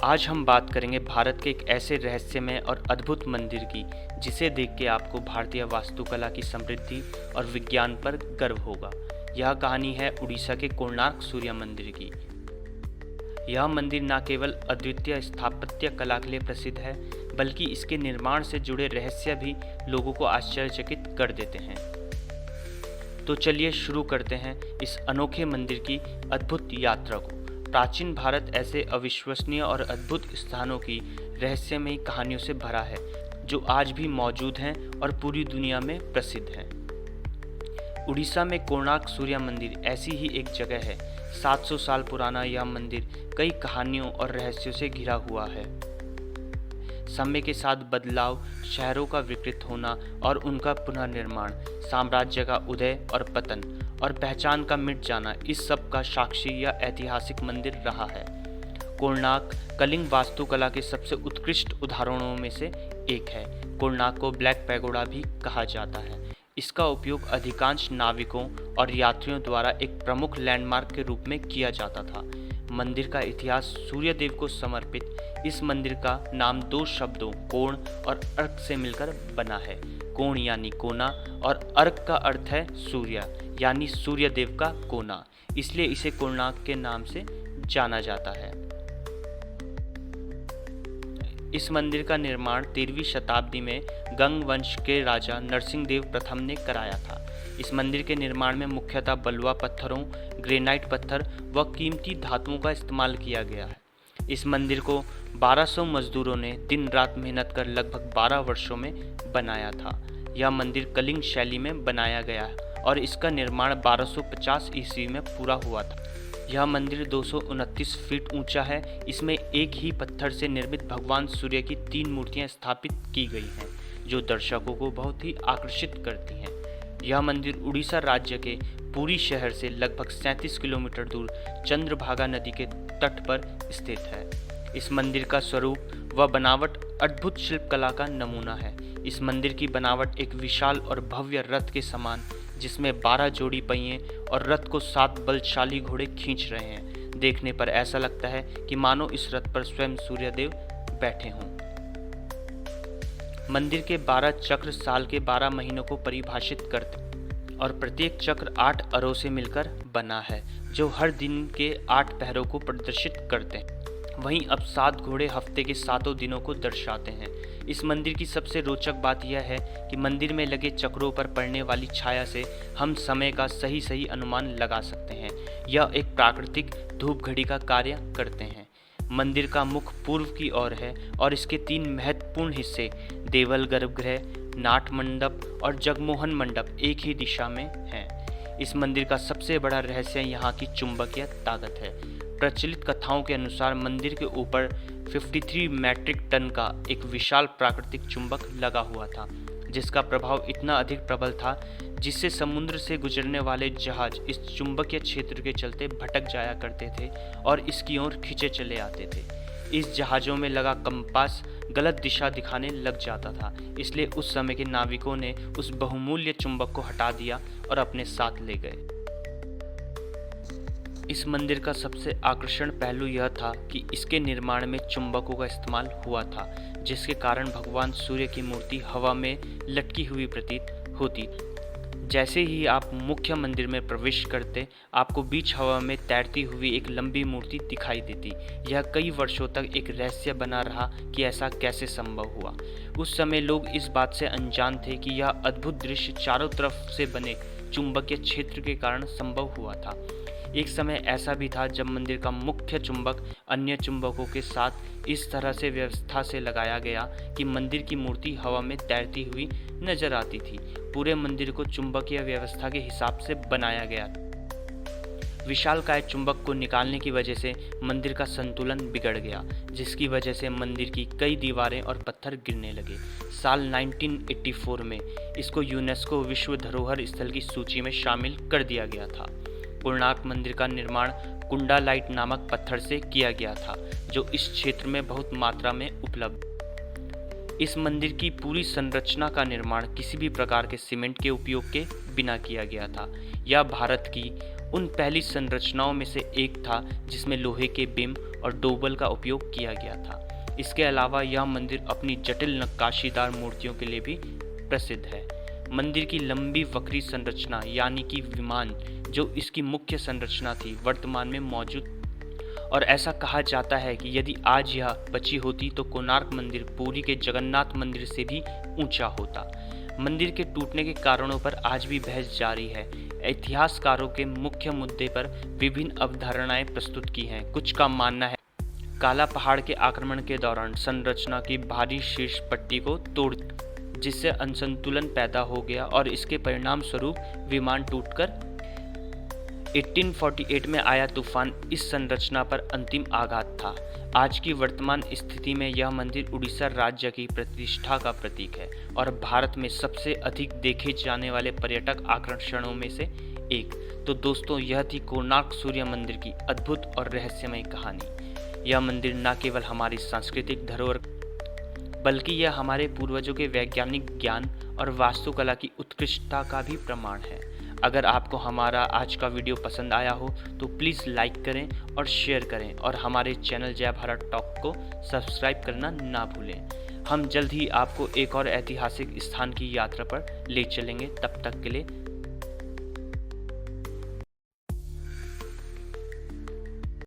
आज हम बात करेंगे भारत के एक ऐसे रहस्यमय और अद्भुत मंदिर की जिसे देख के आपको भारतीय वास्तुकला की समृद्धि और विज्ञान पर गर्व होगा। यह कहानी है उड़ीसा के कोणार्क सूर्य मंदिर की। यह मंदिर न केवल अद्वितीय स्थापत्य कला के लिए प्रसिद्ध है, बल्कि इसके निर्माण से जुड़े रहस्य भी लोगों को आश्चर्यचकित कर देते हैं। तो चलिए शुरू करते हैं इस अनोखे मंदिर की अद्भुत यात्रा को। प्राचीन भारत ऐसे अविश्वसनीय और अद्भुत स्थानों की रहस्यमयी कहानियों से भरा है, जो आज भी मौजूद हैं और पूरी दुनिया में प्रसिद्ध हैं। उड़ीसा में कोणार्क सूर्य मंदिर ऐसी ही एक जगह है। 700 साल पुराना यह मंदिर कई कहानियों और रहस्यों से घिरा हुआ है। समय के साथ बदलाव, शहरों का विकृत होना और उनका पुनर्निर्माण, साम्राज्य का उदय और पतन और पहचान का मिट जाना, इस सब का साक्षी यह ऐतिहासिक मंदिर रहा है। कोणार्क कलिंग वास्तुकला के सबसे उत्कृष्ट उदाहरणों में से एक है। कोणार्क को ब्लैक पैगोडा भी कहा जाता है। इसका उपयोग अधिकांश नाविकों और यात्रियों द्वारा एक प्रमुख लैंडमार्क के रूप में किया जाता था। मंदिर का इतिहास सूर्यदेव को समर्पित इस मंदिर का नाम दो शब्दों कोण और अर्क से मिलकर बना है। कोण यानी कोना और अर्क का अर्थ है सूर्य यानी सूर्यदेव का कोना, इसलिए इसे कोणार्क के नाम से जाना जाता है। इस मंदिर का निर्माण 13वीं शताब्दी में गंग वंश के राजा नरसिंह देव प्रथम ने कराया था। इस मंदिर के निर्माण में मुख्यतः बलुआ पत्थरों, ग्रेनाइट पत्थर व कीमती धातुओं का इस्तेमाल किया गया है। इस मंदिर को 1200 मजदूरों ने दिन रात मेहनत कर लगभग 12 वर्षों में बनाया था। यह मंदिर कलिंग शैली में बनाया गया है और इसका निर्माण 1250 ईस्वी में पूरा हुआ था। यह मंदिर 229 फीट ऊंचा है। इसमें एक ही पत्थर से निर्मित भगवान सूर्य की 3 मूर्तियां स्थापित की गई हैं, जो दर्शकों को बहुत ही आकर्षित करती हैं। यह मंदिर उड़ीसा राज्य के पुरी शहर से लगभग 37 किलोमीटर दूर चंद्रभागा नदी के तट पर स्थित है। इस मंदिर का स्वरूप व बनावट अद्भुत शिल्पकला का नमूना है। इस मंदिर की बनावट एक विशाल और भव्य रथ के समान, जिसमें 12 जोड़ी पहिए और रथ को 7 बलशाली घोड़े खींच रहे हैं। देखने पर ऐसा लगता है कि मानो इस रथ पर स्वयं सूर्यदेव बैठे हों। मंदिर के 12 चक्र साल के 12 महीनों को परिभाषित करते और प्रत्येक चक्र 8 अरों से मिलकर बना है, जो हर दिन के 8 पहरों को प्रदर्शित करते हैं। वहीं अब 7 घोड़े हफ्ते के 7 दिनों को दर्शाते हैं। इस मंदिर की सबसे रोचक बात यह है कि मंदिर में लगे चक्रों पर पड़ने वाली छाया से हम समय का सही अनुमान लगा सकते हैं। यह एक प्राकृतिक धूप घड़ी का कार्य करते हैं। मंदिर का मुख पूर्व की ओर है और इसके 3 महत्वपूर्ण हिस्से देवल गर्भगृह, नाट मंडप और जगमोहन मंडप एक ही दिशा में हैं। इस मंदिर का सबसे बड़ा रहस्य यहाँ की चुंबकीय ताकत है। प्रचलित कथाओं के अनुसार मंदिर के ऊपर 53 मैट्रिक टन का एक विशाल प्राकृतिक चुंबक लगा हुआ था, जिसका प्रभाव इतना अधिक प्रबल था जिससे समुद्र से गुजरने वाले जहाज इस चुंबकीय क्षेत्र के चलते भटक जाया करते थे और इसकी ओर खींचे चले आते थे। इस जहाज़ों में लगा कंपास गलत दिशा दिखाने लग जाता था, इसलिए उस समय के नाविकों ने उस बहुमूल्य चुंबक को हटा दिया और अपने साथ ले गए। इस मंदिर का सबसे आकर्षण पहलू यह था कि इसके निर्माण में चुंबकों का इस्तेमाल हुआ था, जिसके कारण भगवान सूर्य की मूर्ति हवा में लटकी हुई प्रतीत होती थी। जैसे ही आप मुख्य मंदिर में प्रवेश करते, आपको बीच हवा में तैरती हुई एक लंबी मूर्ति दिखाई देती। यह कई वर्षों तक एक रहस्य बना रहा कि ऐसा कैसे संभव हुआ। उस समय लोग इस बात से अनजान थे कि यह अद्भुत दृश्य चारों तरफ से बने चुंबकीय क्षेत्र के कारण संभव हुआ था। एक समय ऐसा भी था जब मंदिर का मुख्य चुंबक अन्य चुंबकों के साथ इस तरह से व्यवस्था से लगाया गया कि मंदिर की मूर्ति हवा में तैरती हुई नजर आती थी। पूरे मंदिर को चुंबकीय व्यवस्था के हिसाब से बनाया गया। विशालकाय चुंबक को निकालने की वजह से मंदिर का संतुलन बिगड़ गया, जिसकी वजह से मंदिर की कई दीवारें और पत्थर गिरने लगे। साल 1984 में इसको यूनेस्को विश्व धरोहर स्थल की सूची में शामिल कर दिया गया था। कोणार्क मंदिर का निर्माण कुंडालाइट नामक पत्थर से किया गया था, जो इस क्षेत्र में बहुत मात्रा में उपलब्ध। इस मंदिर की पूरी संरचना का निर्माण किसी भी प्रकार के सीमेंट के उपयोग के बिना किया गया था। यह भारत की उन पहली संरचनाओं में से एक था जिसमें लोहे के बिंब और डोबल का उपयोग किया गया था। इसके अलावा यह मंदिर अपनी जटिल नक्काशीदार मूर्तियों के लिए भी प्रसिद्ध है। मंदिर की लंबी वक्री संरचना यानी कि विमान जो इसकी मुख्य संरचना थी वर्तमान में मौजूद, और ऐसा कहा जाता है कि यदि आज यह बची होती तो कोणार्क मंदिर पुरी के जगन्नाथ मंदिर से भी ऊंचा होता। मंदिर के टूटने के कारणों पर आज भी बहस जारी है। इतिहासकारों के मुख्य मुद्दे पर विभिन्न अवधारणाएं प्रस्तुत की हैं। कुछ का मानना है काला पहाड़ के आक्रमण के दौरान संरचना की भारी शीर्ष पट्टी को तोड़ जिससे असंतुलन पैदा हो गया और इसके परिणाम स्वरूप विमान टूटकर 1848 में आया तूफान इस संरचना पर अंतिम आघात था। आज की वर्तमान स्थिति में यह मंदिर उड़ीसा राज्य की प्रतिष्ठा का प्रतीक है और भारत में सबसे अधिक देखे जाने वाले पर्यटक आकर्षणों में से एक। तो दोस्तों, यह थी कोणार्क सूर्य मंदिर की अद्भुत और रहस्यमय कहानी। यह मंदिर न केवल हमारी सांस्कृतिक धरोहर बल्कि यह हमारे पूर्वजों के वैज्ञानिक ज्ञान और वास्तुकला की उत्कृष्टता का भी प्रमाण है। अगर आपको हमारा आज का वीडियो पसंद आया हो तो प्लीज़ लाइक करें और शेयर करें और हमारे चैनल जय भारत टॉक को सब्सक्राइब करना ना भूलें। हम जल्द ही आपको एक और ऐतिहासिक स्थान की यात्रा पर ले चलेंगे। तब तक के लिए